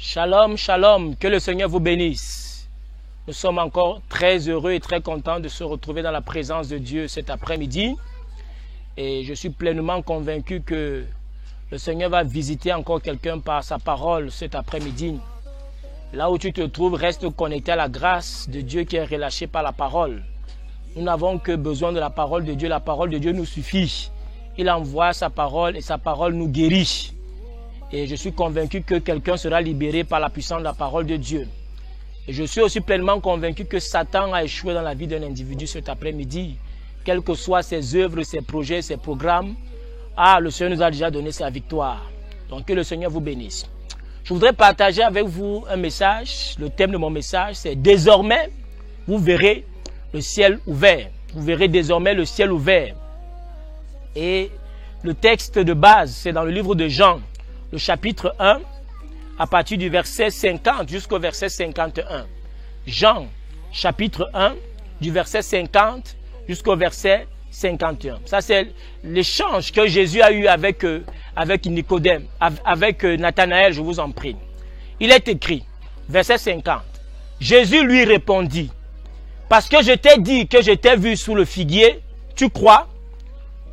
Shalom, shalom, que le Seigneur vous bénisse. Nous sommes encore très heureux et très contents de se retrouver dans la présence de Dieu cet après-midi. Et je suis pleinement convaincu que le Seigneur va visiter encore quelqu'un par sa parole cet après-midi. Là où tu te trouves, reste connecté à la grâce de Dieu qui est relâchée par la parole. Nous n'avons que besoin de la parole de Dieu. La parole de Dieu nous suffit. Il envoie sa parole et sa parole nous guérit. Et je suis convaincu que quelqu'un sera libéré par la puissance de la parole de Dieu. Et je suis aussi pleinement convaincu que Satan a échoué dans la vie d'un individu cet après-midi. Quelles que soient ses œuvres, ses projets, ses programmes, le Seigneur nous a déjà donné sa victoire. Donc que le Seigneur vous bénisse. Je voudrais partager avec vous un message. Le thème de mon message, c'est « Désormais, vous verrez le ciel ouvert ». Vous verrez désormais le ciel ouvert. Et le texte de base, c'est dans le livre de Jean, le chapitre 1, à partir du verset 50 jusqu'au verset 51. Jean, chapitre 1, du verset 50 jusqu'au verset 51. Ça, c'est l'échange que Jésus a eu avec Nicodème, avec Nathanaël, je vous en prie. Il est écrit, verset 50. Jésus lui répondit, « Parce que je t'ai dit que je t'ai vu sous le figuier, tu crois?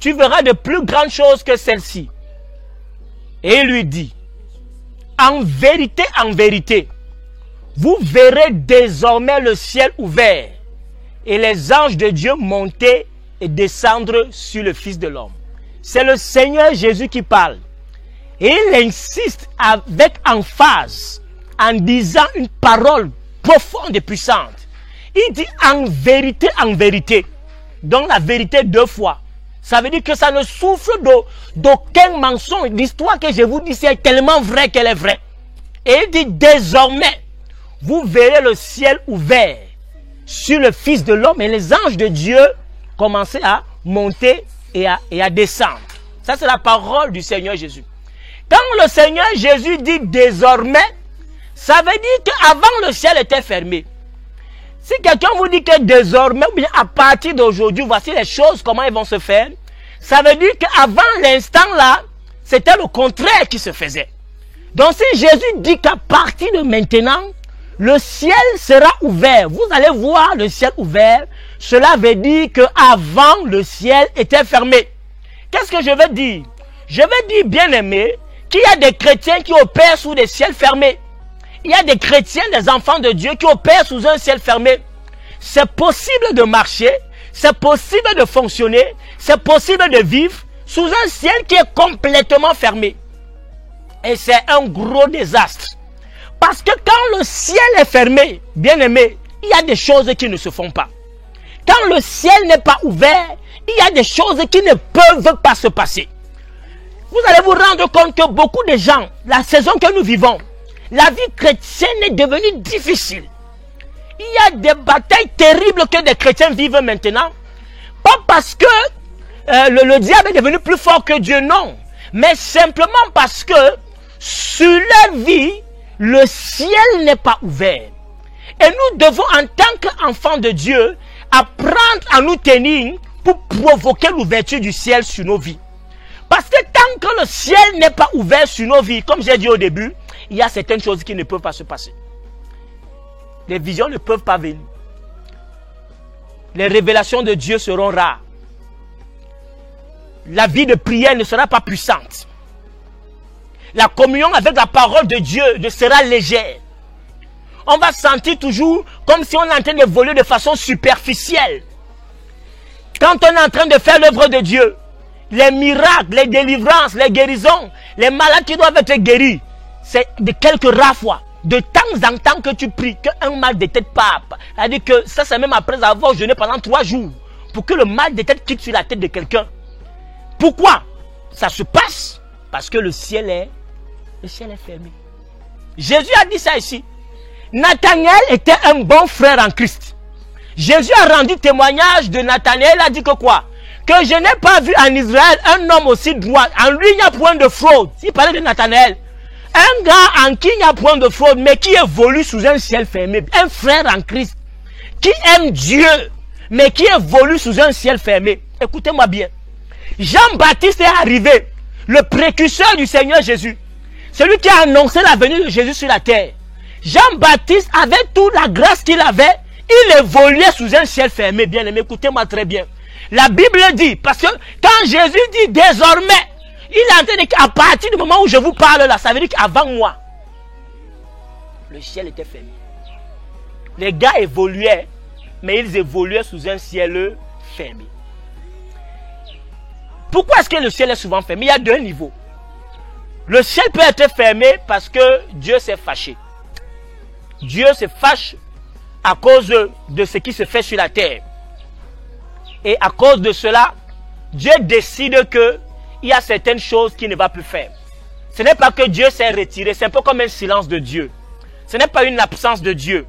Tu verras de plus grandes choses que celles-ci. » Et il lui dit, en vérité, vous verrez désormais le ciel ouvert et les anges de Dieu monter et descendre sur le Fils de l'homme. C'est le Seigneur Jésus qui parle. Et il insiste avec emphase en disant une parole profonde et puissante. Il dit en vérité. Donc la vérité deux fois. Ça veut dire que ça ne souffre d'aucun mensonge. L'histoire que je vous dis, c'est tellement vrai qu'elle est vraie. Et il dit, désormais, vous verrez le ciel ouvert sur le Fils de l'homme et les anges de Dieu commencer à monter et à descendre. Ça, c'est la parole du Seigneur Jésus. Quand le Seigneur Jésus dit désormais, ça veut dire qu'avant le ciel était fermé. Si quelqu'un vous dit que désormais, ou bien à partir d'aujourd'hui, voici les choses, comment elles vont se faire, ça veut dire qu'avant l'instant là, c'était le contraire qui se faisait. Donc si Jésus dit qu'à partir de maintenant, le ciel sera ouvert, vous allez voir le ciel ouvert, cela veut dire qu'avant le ciel était fermé. Qu'est-ce que je veux dire? Je veux dire, bien aimé, qu'il y a des chrétiens qui opèrent sous des ciels fermés. Il y a des chrétiens, des enfants de Dieu qui opèrent sous un ciel fermé. C'est possible de marcher, c'est possible de fonctionner, c'est possible de vivre sous un ciel qui est complètement fermé. Et c'est un gros désastre. Parce que quand le ciel est fermé, bien aimé, il y a des choses qui ne se font pas. Quand le ciel n'est pas ouvert, il y a des choses qui ne peuvent pas se passer. Vous allez vous rendre compte que beaucoup de gens, la saison que nous vivons, la vie chrétienne est devenue difficile. Il y a des batailles terribles que des chrétiens vivent maintenant. Pas parce que le diable est devenu plus fort que Dieu, non. Mais simplement parce que sur leur vie, le ciel n'est pas ouvert. Et nous devons, en tant qu'enfants de Dieu, apprendre à nous tenir pour provoquer l'ouverture du ciel sur nos vies. Parce que tant que le ciel n'est pas ouvert sur nos vies, comme j'ai dit au début, il y a certaines choses qui ne peuvent pas se passer. Les visions ne peuvent pas venir. Les révélations de Dieu seront rares. La vie de prière ne sera pas puissante. La communion avec la parole de Dieu ne sera légère. On va sentir toujours comme si on est en train d'évoluer de façon superficielle. Quand on est en train de faire l'œuvre de Dieu, les miracles, les délivrances, les guérisons, les malades qui doivent être guéris, c'est de quelques rares fois. De temps en temps que tu pries, qu'un mal de tête part. C'est-à-dire que ça, c'est même après avoir jeûné pendant 3 jours. Pour que le mal de tête quitte sur la tête de quelqu'un. Pourquoi? Ça se passe parce que le ciel est fermé. Jésus a dit ça ici. Nathanaël était un bon frère en Christ. Jésus a rendu témoignage de Nathanaël. Il a dit que quoi? Que je n'ai pas vu en Israël un homme aussi droit. En lui, il n'y a point de fraude. Il parlait de Nathanaël. Un gars en qui il n'y a point de fraude, mais qui évolue sous un ciel fermé. Un frère en Christ. Qui aime Dieu, mais qui évolue sous un ciel fermé. Écoutez-moi bien. Jean-Baptiste est arrivé. Le précurseur du Seigneur Jésus. celui qui a annoncé la venue de Jésus sur la terre. Jean-Baptiste, avec toute la grâce qu'il avait, il évoluait sous un ciel fermé. Bien aimé, écoutez-moi très bien. La Bible dit, parce que quand Jésus dit désormais, il est en train de dire qu'à partir du moment où je vous parle là, ça veut dire qu'avant moi, le ciel était fermé. Les gars évoluaient, mais ils évoluaient sous un ciel fermé. Pourquoi est-ce que le ciel est souvent fermé? Il y a deux niveaux. Le ciel peut être fermé parce que Dieu s'est fâché. Dieu se fâche à cause de ce qui se fait sur la terre. Et à cause de cela, Dieu décide qu'il y a certaines choses qu'il ne va plus faire. Ce n'est pas que Dieu s'est retiré, c'est un peu comme un silence de Dieu. Ce n'est pas une absence de Dieu.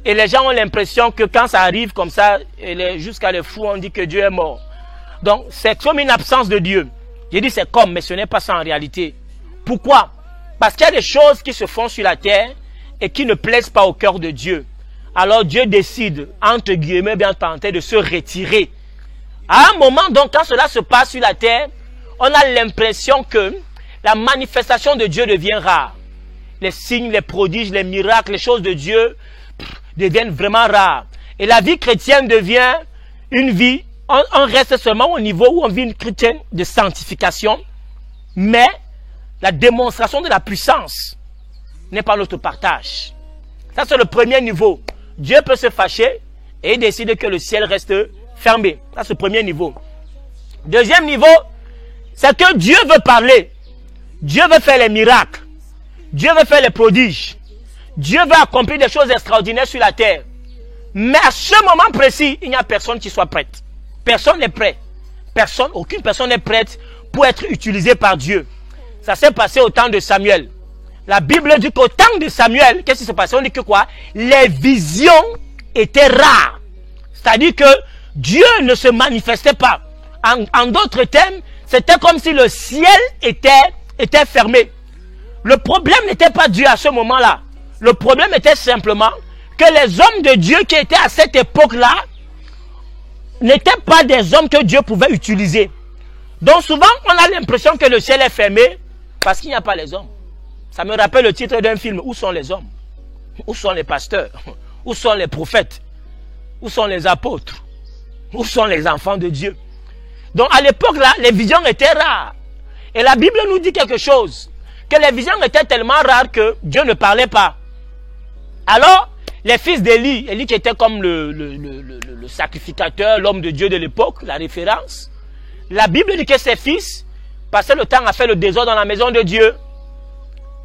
Et les gens ont l'impression que quand ça arrive comme ça, jusqu'à les fous, on dit que Dieu est mort. Donc c'est comme une absence de Dieu. J'ai dit c'est comme, mais ce n'est pas ça en réalité. Pourquoi? Parce qu'il y a des choses qui se font sur la terre et qui ne plaisent pas au cœur de Dieu. Alors Dieu décide, entre guillemets, bien tenté, de se retirer. À un moment, donc, quand cela se passe sur la terre, on a l'impression que la manifestation de Dieu devient rare. Les signes, les prodiges, les miracles, les choses de Dieu deviennent vraiment rares. Et la vie chrétienne devient une vie, on reste seulement au niveau où on vit une chrétienne de sanctification, mais la démonstration de la puissance n'est pas notre partage. Ça, c'est le premier niveau. Dieu peut se fâcher et il décide que le ciel reste fermé. Ça, c'est le premier niveau. Deuxième niveau, c'est que Dieu veut parler. Dieu veut faire les miracles. Dieu veut faire les prodiges. Dieu veut accomplir des choses extraordinaires sur la terre. Mais à ce moment précis, il n'y a personne qui soit prête. Personne n'est prêt. Aucune personne n'est prête pour être utilisée par Dieu. Ça s'est passé au temps de Samuel. La Bible dit qu'au temps de Samuel, qu'est-ce qui s'est passé? On dit que quoi? Les visions étaient rares. C'est-à-dire que Dieu ne se manifestait pas. En d'autres termes, c'était comme si le ciel était fermé. Le problème n'était pas Dieu à ce moment-là. Le problème était simplement que les hommes de Dieu qui étaient à cette époque-là n'étaient pas des hommes que Dieu pouvait utiliser. Donc souvent, on a l'impression que le ciel est fermé parce qu'il n'y a pas les hommes. Ça me rappelle le titre d'un film. Où sont les hommes? Où sont les pasteurs? Où sont les prophètes? Où sont les apôtres? Où sont les enfants de Dieu? Donc à l'époque là, les visions étaient rares. Et la Bible nous dit quelque chose. Que les visions étaient tellement rares que Dieu ne parlait pas. Alors, les fils d'Élie, Élie qui était comme le sacrificateur, l'homme de Dieu de l'époque, la référence. La Bible dit que ses fils passaient le temps à faire le désordre dans la maison de Dieu.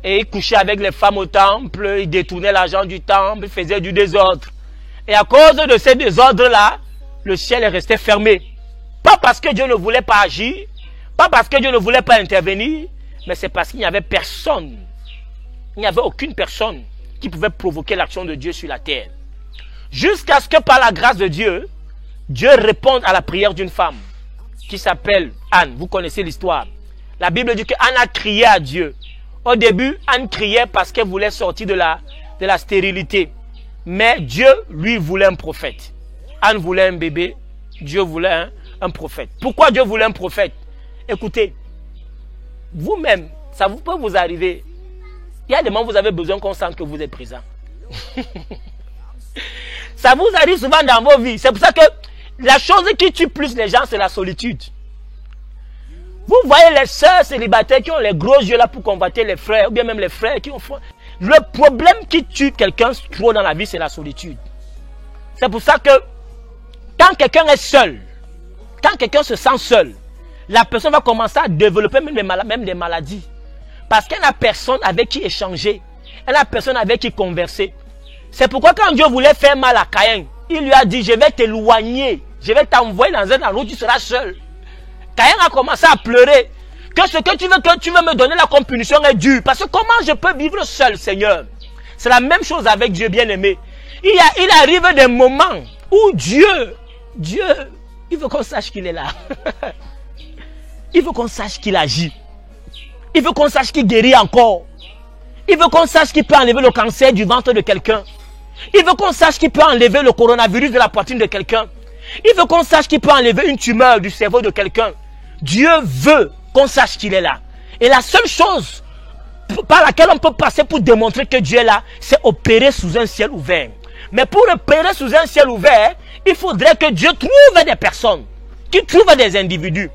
Et ils couchaient avec les femmes au temple, ils détournaient l'argent du temple, ils faisaient du désordre. Et à cause de ces désordres-là, le ciel est resté fermé. Pas parce que Dieu ne voulait pas agir, pas parce que Dieu ne voulait pas intervenir, mais c'est parce qu'il n'y avait personne. Il n'y avait aucune personne qui pouvait provoquer l'action de Dieu sur la terre. Jusqu'à ce que par la grâce de Dieu, Dieu réponde à la prière d'une femme qui s'appelle Anne. Vous connaissez l'histoire. La Bible dit qu'Anne a crié à Dieu. Au début, Anne criait parce qu'elle voulait sortir de la stérilité. Mais Dieu, lui, voulait un prophète. Anne voulait un bébé. Dieu voulait un prophète. Pourquoi Dieu voulait un prophète? Écoutez, vous-même, ça peut vous arriver. Il y a des moments où vous avez besoin qu'on sente que vous êtes présent. Ça vous arrive souvent dans vos vies. C'est pour ça que la chose qui tue plus les gens, c'est la solitude. Vous voyez les sœurs célibataires qui ont les gros yeux là pour convoiter les frères, ou bien même les frères qui ont... Le problème qui tue quelqu'un trop dans la vie, c'est la solitude. C'est pour ça que quand quelqu'un est seul, quand quelqu'un se sent seul, la personne va commencer à développer même des maladies. Parce qu'elle n'a personne avec qui échanger. Elle n'a personne avec qui converser. C'est pourquoi quand Dieu voulait faire mal à Caïn, il lui a dit, je vais t'éloigner. Je vais t'envoyer dans un endroit où tu seras seul. Caïn a commencé à pleurer. Que ce que tu veux me donner la punition est dure. Parce que comment je peux vivre seul, Seigneur? C'est la même chose avec Dieu bien-aimé. Il arrive des moments où Dieu, il veut qu'on sache qu'il est là. Il veut qu'on sache qu'il agit. Il veut qu'on sache qu'il guérit encore. Il veut qu'on sache qu'il peut enlever le cancer du ventre de quelqu'un. Il veut qu'on sache qu'il peut enlever le coronavirus de la poitrine de quelqu'un. Il veut qu'on sache qu'il peut enlever une tumeur du cerveau de quelqu'un. Dieu veut qu'on sache qu'il est là. Et la seule chose par laquelle on peut passer pour démontrer que Dieu est là, c'est opérer sous un ciel ouvert. Mais pour opérer sous un ciel ouvert, il faudrait que Dieu trouve des personnes, qu'il trouve des individus.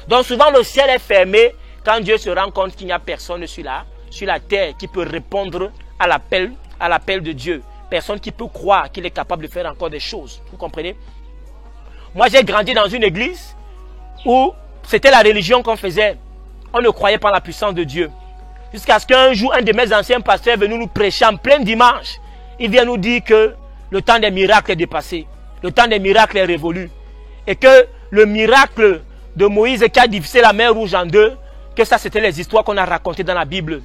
Donc souvent le ciel est fermé quand Dieu se rend compte qu'il n'y a personne sur la terre qui peut répondre à l'appel de Dieu. Personne qui peut croire qu'il est capable de faire encore des choses. Vous comprenez? Moi j'ai grandi dans une église où c'était la religion qu'on faisait. On ne croyait pas en la puissance de Dieu. Jusqu'à ce qu'un jour, un de mes anciens pasteurs est venu nous prêcher en plein dimanche. Il vient nous dire que le temps des miracles est dépassé. Le temps des miracles est révolu. Et que le miracle de Moïse qui a divisé la mer Rouge en deux, que ça c'était les histoires qu'on a racontées dans la Bible.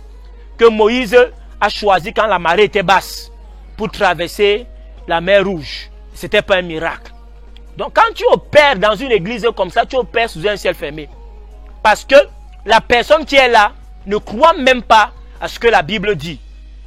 Que Moïse a choisi quand la marée était basse pour traverser la mer Rouge. Ce n'était pas un miracle. Donc quand tu opères dans une église comme ça, tu opères sous un ciel fermé. Parce que la personne qui est là ne croit même pas à ce que la Bible dit.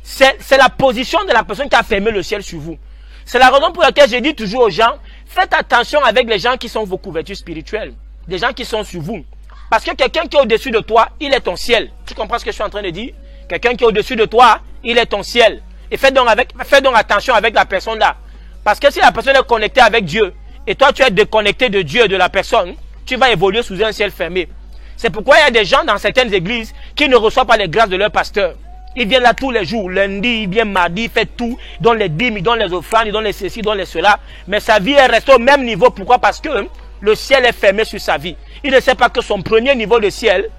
C'est la position de la personne qui a fermé le ciel sur vous. C'est la raison pour laquelle je dis toujours aux gens, faites attention avec les gens qui sont vos couvertures spirituelles. Des gens qui sont sur vous. Parce que quelqu'un qui est au-dessus de toi, il est ton ciel. Tu comprends ce que je suis en train de dire? Quelqu'un qui est au-dessus de toi, il est ton ciel. Et fais donc attention avec la personne là. Parce que si la personne est connectée avec Dieu, et toi tu es déconnecté de Dieu et de la personne, tu vas évoluer sous un ciel fermé. C'est pourquoi il y a des gens dans certaines églises qui ne reçoivent pas les grâces de leur pasteur. Ils viennent là tous les jours, lundi, ils viennent mardi, ils font tout, ils donnent les dîmes, ils donnent les offrandes, ils donnent les ceci, ils donnent les cela. Mais sa vie est restée au même niveau. Pourquoi? Parce que le ciel est fermé sur sa vie. Il ne sait pas que son premier niveau de ciel,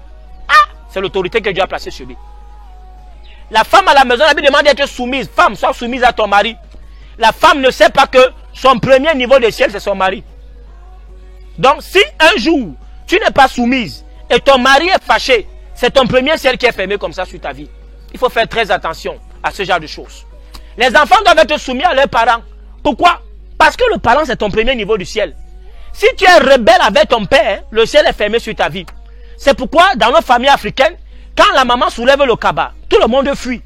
c'est l'autorité que Dieu a placée sur lui. La femme à la maison, la Bible demande d'être soumise. Femme, sois soumise à ton mari. La femme ne sait pas que son premier niveau de ciel, c'est son mari. Donc, si un jour, tu n'es pas soumise et ton mari est fâché, c'est ton premier ciel qui est fermé comme ça sur ta vie. Il faut faire très attention à ce genre de choses. Les enfants doivent être soumis à leurs parents. Pourquoi? Parce que le parent, c'est ton premier niveau du ciel. Si tu es rebelle avec ton père, le ciel est fermé sur ta vie. C'est pourquoi, dans nos familles africaines, quand la maman soulève le cabas, tout le monde fuit.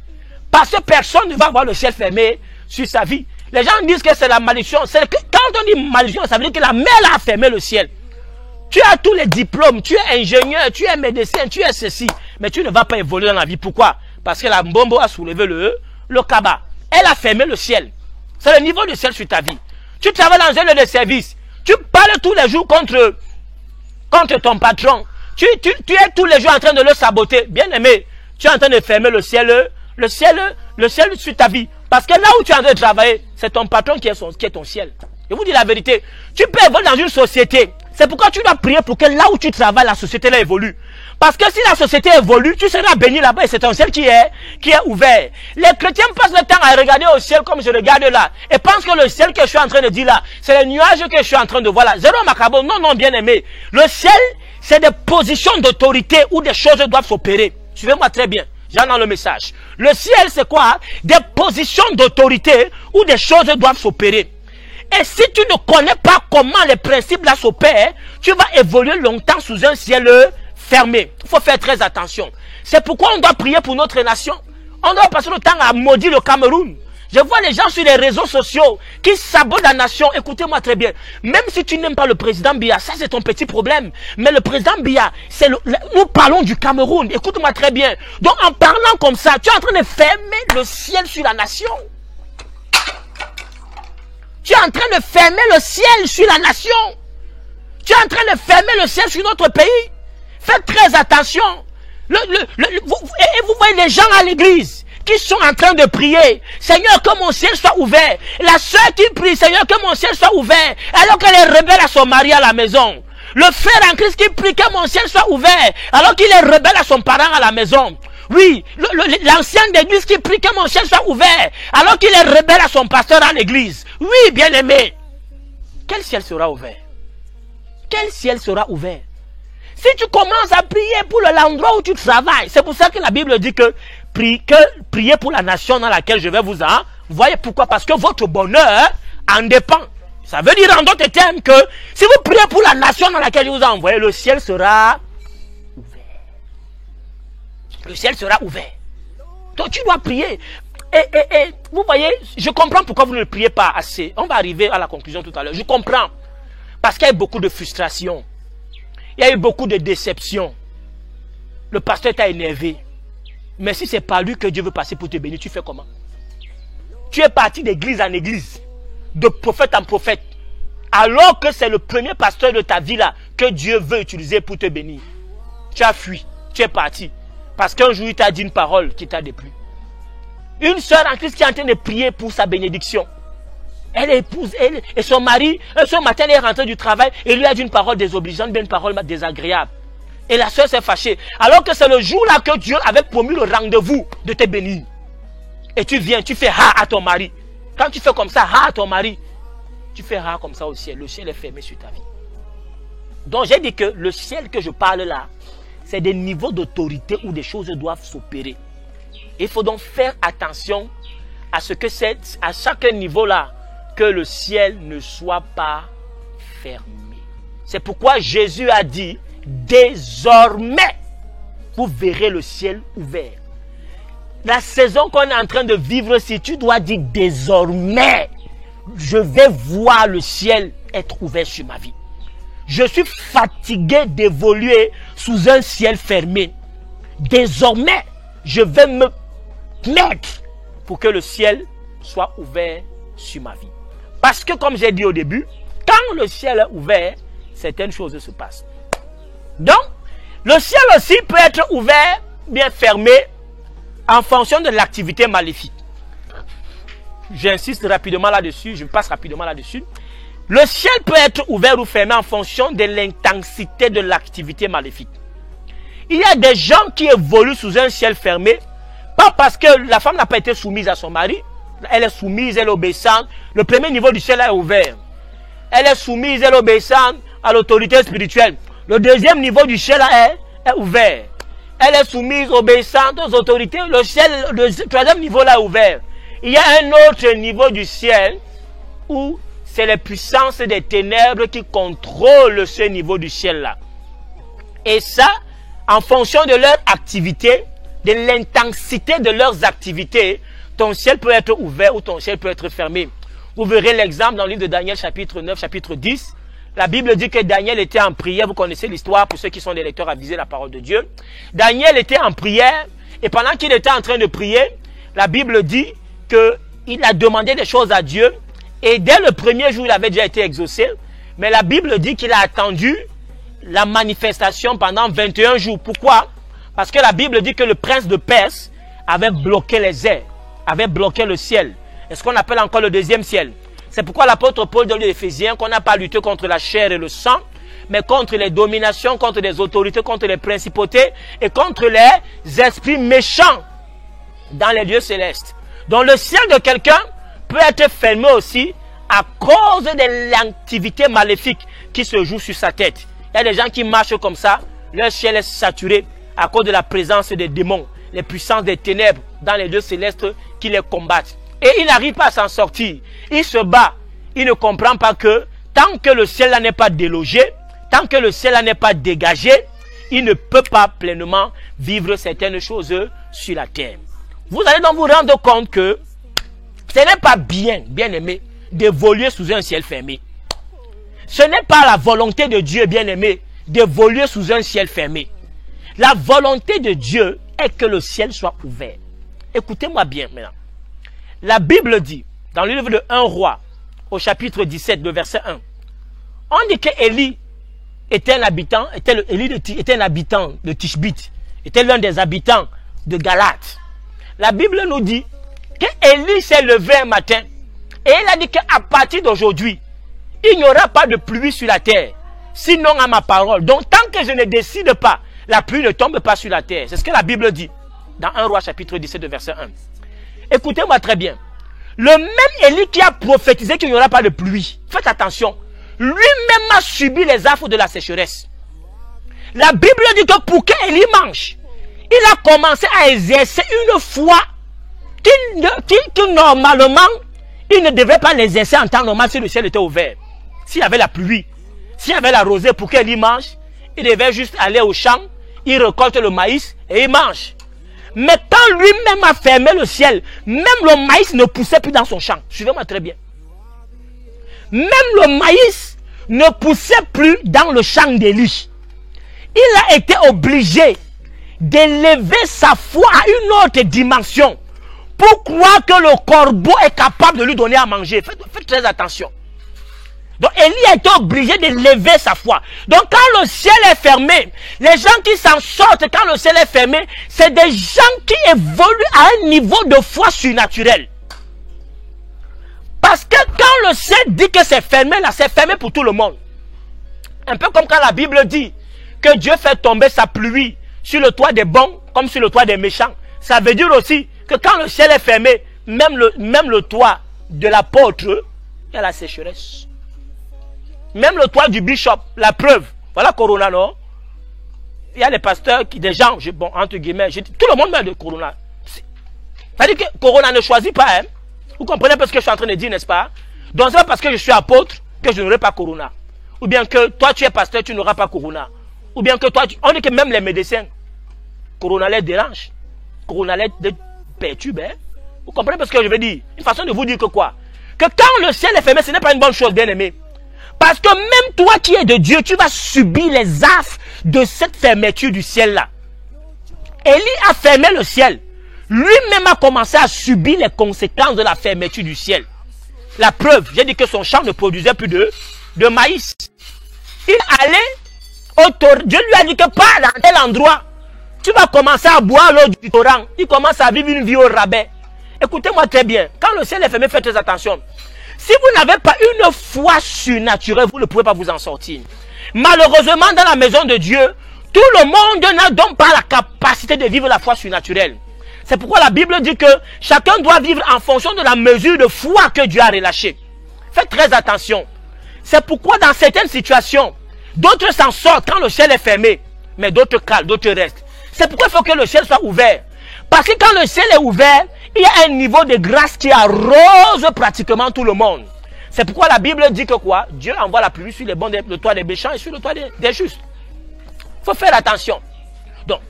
Parce que personne ne va avoir le ciel fermé sur sa vie. Les gens disent que c'est la malédiction. Quand on dit malédiction, ça veut dire que la mère a fermé le ciel. Tu as tous les diplômes, tu es ingénieur, tu es médecin, tu es ceci. Mais tu ne vas pas évoluer dans la vie. Pourquoi? Parce que la Mbombo a soulevé le cabas. Elle a fermé le ciel. C'est le niveau du ciel sur ta vie. Tu travailles dans un lieu de service. Tu parles tous les jours contre ton patron. Tu es tous les jours en train de le saboter. Bien aimé, tu es en train de fermer le ciel sur ta vie. Parce que là où tu es en train de travailler, c'est ton patron qui est ton ciel. Je vous dis la vérité. Tu peux évoluer dans une société. C'est pourquoi tu dois prier pour que là où tu travailles, la société là évolue. Parce que si la société évolue, tu seras béni là-bas et c'est ton ciel qui est ouvert. Les chrétiens passent le temps à regarder au ciel comme je regarde là. Et pensent que le ciel que je suis en train de dire là, c'est les nuages que je suis en train de voir là. Zéro macabo, non, bien aimé. Le ciel, c'est des positions d'autorité où des choses doivent s'opérer. Suivez-moi très bien. J'en ai le message. Le ciel, c'est quoi? Des positions d'autorité où des choses doivent s'opérer. Et si tu ne connais pas comment les principes là s'opèrent, tu vas évoluer longtemps sous un ciel fermé. Il faut faire très attention. C'est pourquoi on doit prier pour notre nation. On doit passer le temps à maudire le Cameroun. Je vois les gens sur les réseaux sociaux qui sabotent la nation. Écoutez-moi très bien. Même si tu n'aimes pas le président Biya, ça c'est ton petit problème. Mais le président Biya, nous parlons du Cameroun. Écoute-moi très bien. Donc en parlant comme ça, tu es en train de fermer le ciel sur la nation. Tu es en train de fermer le ciel sur la nation. Tu es en train de fermer le ciel sur notre pays. Faites très attention. Et vous voyez les gens à l'église qui sont en train de prier. Seigneur, que mon ciel soit ouvert. La soeur qui prie, Seigneur, que mon ciel soit ouvert. Alors qu'elle est rebelle à son mari à la maison. Le frère en Christ qui prie que mon ciel soit ouvert. Alors qu'il est rebelle à son parent à la maison. Oui, l'ancien d'église qui prie que mon ciel soit ouvert. Alors qu'il est rebelle à son pasteur à l'église. Oui, bien aimé. Quel ciel sera ouvert? Quel ciel sera ouvert? Si tu commences à prier pour l'endroit où tu travailles, c'est pour ça que la Bible dit que priez pour la nation dans laquelle je vais vous en. Vous voyez pourquoi? Parce que votre bonheur en dépend. Ça veut dire en d'autres termes que si vous priez pour la nation dans laquelle je vous ai envoyé, le ciel sera ouvert. Le ciel sera ouvert. Donc tu dois prier. Et vous voyez, je comprends pourquoi vous ne priez pas assez. On va arriver à la conclusion tout à l'heure. Je comprends. Parce qu'il y a eu beaucoup de frustration. Il y a eu beaucoup de déception. Le pasteur t'a énervé. Mais si c'est par lui que Dieu veut passer pour te bénir, tu fais comment? Tu es parti d'église en église, de prophète en prophète, alors que c'est le premier pasteur de ta vie là que Dieu veut utiliser pour te bénir. Tu as fui, tu es parti, parce qu'un jour il t'a dit une parole qui t'a déplu. Une sœur en Christ qui est en train de prier pour sa bénédiction. Elle est épouse, elle, et son mari, ce matin elle est rentrée du travail et lui a dit une parole désobligeante, bien une parole désagréable. Et la sœur s'est fâchée. Alors que c'est le jour là que Dieu avait promis le rendez-vous de te bénir. Et tu viens, tu fais ha à ton mari. Quand tu fais comme ça, ha à ton mari, tu fais ha comme ça au ciel. Le ciel est fermé sur ta vie. Donc j'ai dit que le ciel que je parle là, c'est des niveaux d'autorité où des choses doivent s'opérer. Il faut donc faire attention à ce que c'est à chaque niveau là que le ciel ne soit pas fermé. C'est pourquoi Jésus a dit, désormais, vous verrez le ciel ouvert. La saison qu'on est en train de vivre, si tu dois dire désormais, je vais voir le ciel être ouvert sur ma vie. Je suis fatigué d'évoluer sous un ciel fermé. Désormais, je vais me mettre pour que le ciel soit ouvert sur ma vie. Parce que comme j'ai dit au début, quand le ciel est ouvert, certaines choses se passent. Donc, le ciel aussi peut être ouvert, bien fermé, en fonction de l'activité maléfique. J'insiste rapidement là-dessus, je passe rapidement là-dessus. Le ciel peut être ouvert ou fermé en fonction de l'intensité de l'activité maléfique. Il y a des gens qui évoluent sous un ciel fermé, pas parce que la femme n'a pas été soumise à son mari, elle est soumise, elle est obéissante. Le premier niveau du ciel est ouvert. Elle est soumise, elle est obéissante à l'autorité spirituelle. Le deuxième niveau du ciel est ouvert. Elle est soumise, obéissante aux autorités. Le troisième niveau là est ouvert. Il y a un autre niveau du ciel où c'est les puissances des ténèbres qui contrôlent ce niveau du ciel là. Et ça, en fonction de leur activité, de l'intensité de leurs activités, ton ciel peut être ouvert ou ton ciel peut être fermé. Vous verrez l'exemple dans le livre de Daniel chapitre 9, chapitre 10. La Bible dit que Daniel était en prière. Vous connaissez l'histoire pour ceux qui sont des lecteurs avisés, la parole de Dieu. Daniel était en prière et pendant qu'il était en train de prier, la Bible dit qu'il a demandé des choses à Dieu et dès le premier jour, il avait déjà été exaucé. Mais la Bible dit qu'il a attendu la manifestation pendant 21 jours. Pourquoi? Parce que la Bible dit que le prince de Perse avait bloqué les airs, avait bloqué le ciel. C'est ce qu'on appelle encore le deuxième ciel. C'est pourquoi l'apôtre Paul dit aux Éphésiens qu'on n'a pas lutté contre la chair et le sang, mais contre les dominations, contre les autorités, contre les principautés et contre les esprits méchants dans les lieux célestes. Donc le ciel de quelqu'un peut être fermé aussi à cause de l'activité maléfique qui se joue sur sa tête. Il y a des gens qui marchent comme ça, leur ciel est saturé à cause de la présence des démons, les puissances des ténèbres dans les lieux célestes qui les combattent. Et il n'arrive pas à s'en sortir. Il se bat. Il ne comprend pas que tant que le ciel n'est pas délogé, tant que le ciel n'est pas dégagé, il ne peut pas pleinement vivre certaines choses sur la terre. Vous allez donc vous rendre compte que ce n'est pas bien aimé, d'évoluer sous un ciel fermé. Ce n'est pas la volonté de Dieu, bien aimé, d'évoluer sous un ciel fermé. La volonté de Dieu est que le ciel soit ouvert. Écoutez-moi bien maintenant. La Bible dit, dans le livre de 1 Roi, au chapitre 17, le verset 1, on dit que Élie était un habitant, était un habitant de Tishbite, était l'un des habitants de Galate. La Bible nous dit que Élie s'est levé un matin et il a dit qu'à partir d'aujourd'hui, il n'y aura pas de pluie sur la terre, sinon à ma parole. Donc tant que je ne décide pas, la pluie ne tombe pas sur la terre. C'est ce que la Bible dit dans 1 Roi chapitre 17, verset 1. Écoutez-moi très bien. Le même Élie qui a prophétisé qu'il n'y aura pas de pluie, faites attention, lui-même a subi les affres de la sécheresse. La Bible dit que pour qu'Élie mange, il a commencé à exercer une foi qu'il normalement, il ne devait pas l'exercer en temps normal si le ciel était ouvert. S'il y avait la pluie, s'il y avait la rosée pour qu'Élie mange, il devait juste aller au champ, il récolte le maïs et il mange. Mais quand lui-même a fermé le ciel, même le maïs ne poussait plus dans son champ. Suivez-moi très bien. Même le maïs ne poussait plus dans le champ d'Élie. Il a été obligé d'élever sa foi à une autre dimension pour croire que le corbeau est capable de lui donner à manger. Faites très attention. Donc Élie a été obligé de lever sa foi. Donc quand le ciel est fermé, les gens qui s'en sortent quand le ciel est fermé, c'est des gens qui évoluent à un niveau de foi surnaturel. Parce que quand le ciel dit que c'est fermé, là, c'est fermé pour tout le monde. Un peu comme quand la Bible dit que Dieu fait tomber sa pluie sur le toit des bons comme sur le toit des méchants. Ça veut dire aussi que quand le ciel est fermé, même le toit de l'apôtre, il y a la sécheresse. Même le toit du bishop, la preuve. Voilà Corona, non? Il y a des pasteurs des gens, bon, entre guillemets, tout le monde meurt de Corona. C'est-à-dire que Corona ne choisit pas, hein? Vous comprenez un peu ce que je suis en train de dire, n'est-ce pas? Donc c'est pas parce que je suis apôtre que je n'aurai pas Corona. Ou bien que toi tu es pasteur, tu n'auras pas Corona. Ou bien que toi, on dit que même les médecins, Corona les dérange. Corona les perturbe, hein? Vous comprenez ce que je veux dire? Une façon de vous dire que quoi? Que quand le ciel est fermé, ce n'est pas une bonne chose, bien aimé. Parce que même toi qui es de Dieu, tu vas subir les affres de cette fermeture du ciel-là. Élie a fermé le ciel. Lui-même a commencé à subir les conséquences de la fermeture du ciel. La preuve, j'ai dit que son champ ne produisait plus de maïs. Il allait au torrent. Dieu lui a dit que pas dans tel endroit. Tu vas commencer à boire l'eau du torrent. Il commence à vivre une vie au rabais. Écoutez-moi très bien. Quand le ciel est fermé, faites très attention. Si vous n'avez pas une foi surnaturelle, vous ne pouvez pas vous en sortir. Malheureusement, dans la maison de Dieu, tout le monde n'a donc pas la capacité de vivre la foi surnaturelle. C'est pourquoi la Bible dit que chacun doit vivre en fonction de la mesure de foi que Dieu a relâchée. Faites très attention. C'est pourquoi dans certaines situations, d'autres s'en sortent quand le ciel est fermé, mais d'autres calent, d'autres restent. C'est pourquoi il faut que le ciel soit ouvert. Parce que quand le ciel est ouvert, il y a un niveau de grâce qui arrose pratiquement tout le monde. C'est pourquoi la Bible dit que quoi? Dieu envoie la pluie sur les bons, le toit des méchants et sur le toit des justes. Il faut faire attention. Donc,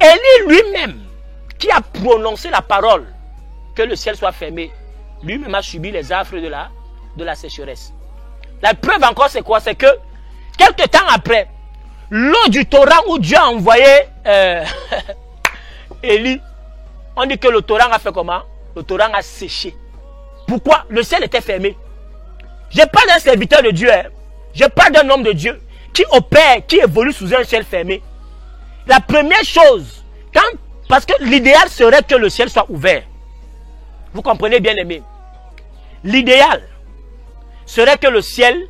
Élie lui-même, qui a prononcé la parole que le ciel soit fermé, lui-même a subi les affres de la sécheresse. La preuve encore, c'est quoi? C'est que, quelques temps après, l'eau du torrent où Dieu a envoyé Élie, on dit que le torrent a fait comment? Le torrent a séché. Pourquoi? Le ciel était fermé. Je parle d'un serviteur de Dieu. Hein. Je parle d'un homme de Dieu qui opère, qui évolue sous un ciel fermé. La première chose, parce que l'idéal serait que le ciel soit ouvert. Vous comprenez, bien aimé? L'idéal serait que le ciel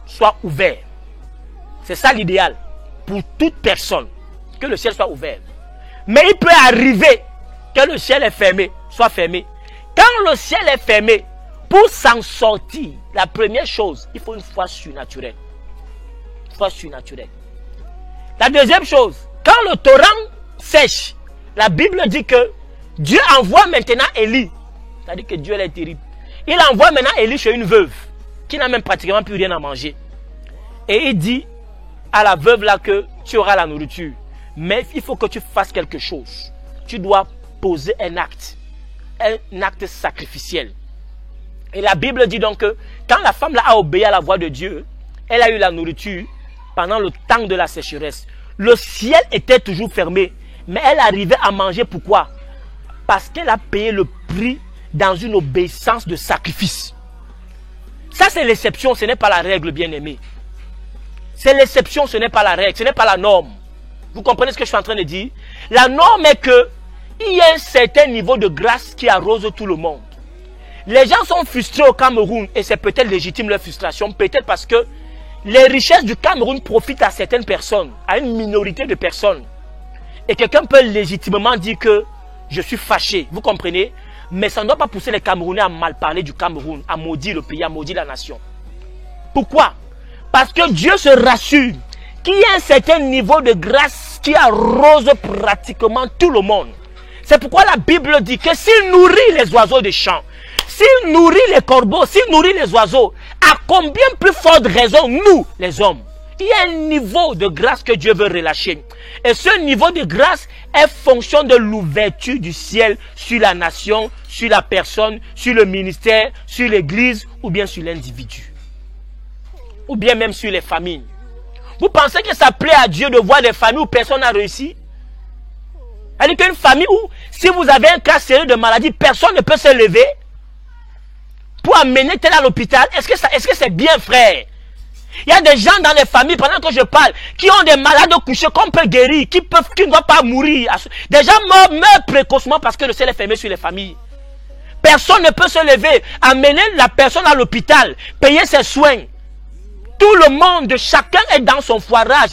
soit ouvert. C'est ça l'idéal. Pour toute personne. Que le ciel soit ouvert. Mais il peut arriver que le ciel est fermé, soit fermé. Quand le ciel est fermé, pour s'en sortir, la première chose, il faut une foi surnaturelle. Une foi surnaturelle. La deuxième chose, quand le torrent sèche, la Bible dit que Dieu envoie maintenant Élie. C'est-à-dire que Dieu est terrible. Il envoie maintenant Élie chez une veuve qui n'a même pratiquement plus rien à manger. Et il dit à la veuve là que tu auras la nourriture. Mais il faut que tu fasses quelque chose. Tu dois poser un acte sacrificiel. Et la Bible dit donc que quand la femme là a obéi à la voix de Dieu, elle a eu la nourriture pendant le temps de la sécheresse. Le ciel était toujours fermé, mais elle arrivait à manger. Pourquoi? Parce qu'elle a payé le prix dans une obéissance de sacrifice. Ça c'est l'exception, ce n'est pas la règle, bien aimé. C'est l'exception, ce n'est pas la règle, ce n'est pas la norme. Vous comprenez ce que je suis en train de dire? La norme est que il y a un certain niveau de grâce qui arrose tout le monde. Les gens sont frustrés au Cameroun et c'est peut-être légitime leur frustration, peut-être parce que les richesses du Cameroun profitent à certaines personnes, à une minorité de personnes. Et quelqu'un peut légitimement dire que je suis fâché, vous comprenez? Mais ça ne doit pas pousser les Camerounais à mal parler du Cameroun, à maudire le pays, à maudire la nation. Pourquoi? Parce que Dieu se rassure qu'il y a un certain niveau de grâce qui arrose pratiquement tout le monde. C'est pourquoi la Bible dit que s'il nourrit les oiseaux des champs, s'il nourrit les corbeaux, s'il nourrit les oiseaux, à combien plus forte raison nous, les hommes? Il y a un niveau de grâce que Dieu veut relâcher. Et ce niveau de grâce est fonction de l'ouverture du ciel sur la nation, sur la personne, sur le ministère, sur l'église ou bien sur l'individu. Ou bien même sur les familles. Vous pensez que ça plaît à Dieu de voir des familles où personne n'a réussi? C'est-à-dire qu'une famille où, si vous avez un cas sérieux de maladie, personne ne peut se lever pour amener tel à l'hôpital. Est-ce que c'est bien, frère? Il y a des gens dans les familles, pendant que je parle, qui ont des malades couchés qu'on peut guérir, qui ne doivent pas mourir. Des gens meurent précocement parce que le ciel est fermé sur les familles. Personne ne peut se lever, amener la personne à l'hôpital, payer ses soins. Tout le monde, chacun est dans son foirage.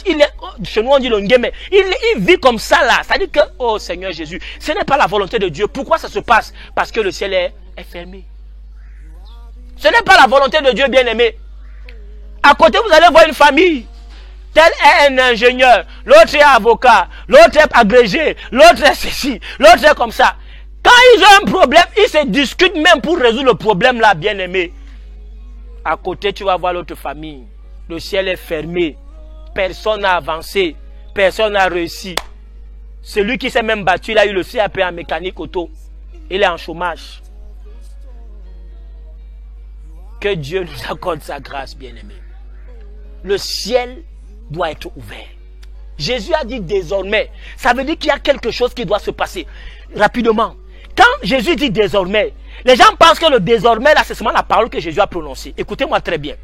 Chez nous on dit le ngeme. Il vit comme ça là. Ça dit que, oh Seigneur Jésus, ce n'est pas la volonté de Dieu. Pourquoi ça se passe? Parce que le ciel est fermé. Ce n'est pas la volonté de Dieu, bien-aimé. À côté, vous allez voir une famille. Tel est un ingénieur, l'autre est avocat, l'autre est agrégé, l'autre est ceci, l'autre est comme ça. Quand ils ont un problème, ils se discutent même pour résoudre le problème là, bien-aimé. À côté, tu vas voir l'autre famille. Le ciel est fermé. Personne n'a avancé. Personne n'a réussi. Celui qui s'est même battu, il a eu le CAP en mécanique auto. Il est en chômage. Que Dieu nous accorde sa grâce, bien-aimé. Le ciel doit être ouvert. Jésus a dit désormais. Ça veut dire qu'il y a quelque chose qui doit se passer rapidement. Quand Jésus dit désormais, les gens pensent que le désormais, là, c'est seulement la parole que Jésus a prononcée. Écoutez-moi très bien.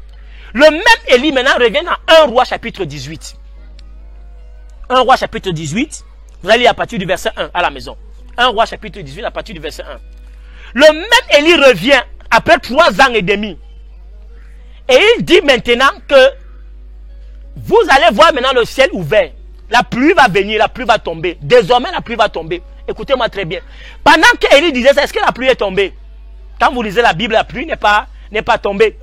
Le même Élie maintenant revient dans 1 Roi chapitre 18. 1 Roi chapitre 18. Vous allez lire à partir du verset 1 à la maison. 1 Roi chapitre 18 à partir du verset 1. Le même Élie revient après 3 ans et demi. Et il dit maintenant que vous allez voir maintenant le ciel ouvert. La pluie va venir, la pluie va tomber. Désormais, la pluie va tomber. Écoutez-moi très bien. Pendant qu'Élie disait ça, est-ce que la pluie est tombée? Quand vous lisez la Bible, la pluie n'est pas tombée.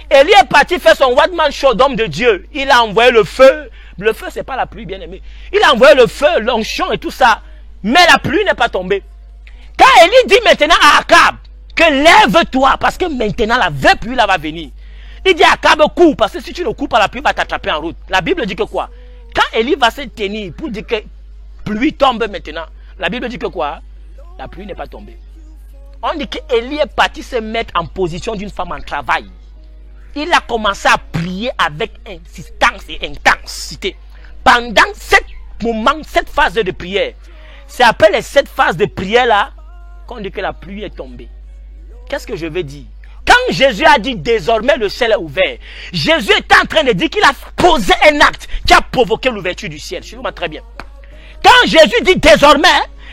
Élie est parti faire son one man show d'homme de Dieu. Il a envoyé le feu. Le feu, c'est pas la pluie, bien aimé. Il a envoyé le feu, l'onction et tout ça. Mais la pluie n'est pas tombée. Quand Élie dit maintenant à Akab que lève-toi, parce que maintenant la vraie pluie là va venir. Il dit à Akab, cours, parce que si tu ne cours pas, la pluie va t'attraper en route. La Bible dit que quoi? Quand Élie va se tenir pour dire que pluie tombe maintenant, la Bible dit que quoi? La pluie n'est pas tombée. On dit qu'Élie est parti se mettre en position d'une femme en travail. Il a commencé à prier avec insistance et intensité. Pendant 7 moments, 7 phases de prière, c'est après les 7 phases de prière là qu'on dit que la pluie est tombée. Qu'est-ce que je veux dire? Quand Jésus a dit désormais le ciel est ouvert, Jésus est en train de dire qu'il a posé un acte qui a provoqué l'ouverture du ciel. Suivez-moi très bien. Quand Jésus dit désormais,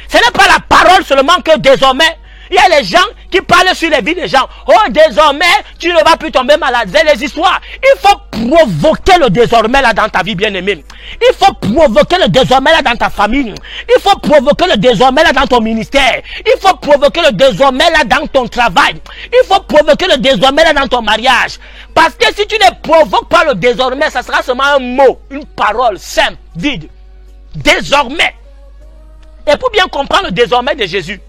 ce n'est pas la parole seulement que désormais. Il y a les gens qui parlent sur les vies des gens. Oh, désormais, tu ne vas plus tomber malade. C'est les histoires. Il faut provoquer le désormais là dans ta vie, bien-aimée. Il faut provoquer le désormais là dans ta famille. Il faut provoquer le désormais là dans ton ministère. Il faut provoquer le désormais là dans ton travail. Il faut provoquer le désormais là dans ton mariage. Parce que si tu ne provoques pas le désormais, ça sera seulement un mot, une parole simple, vide. Désormais. Et pour bien comprendre le désormais de Jésus,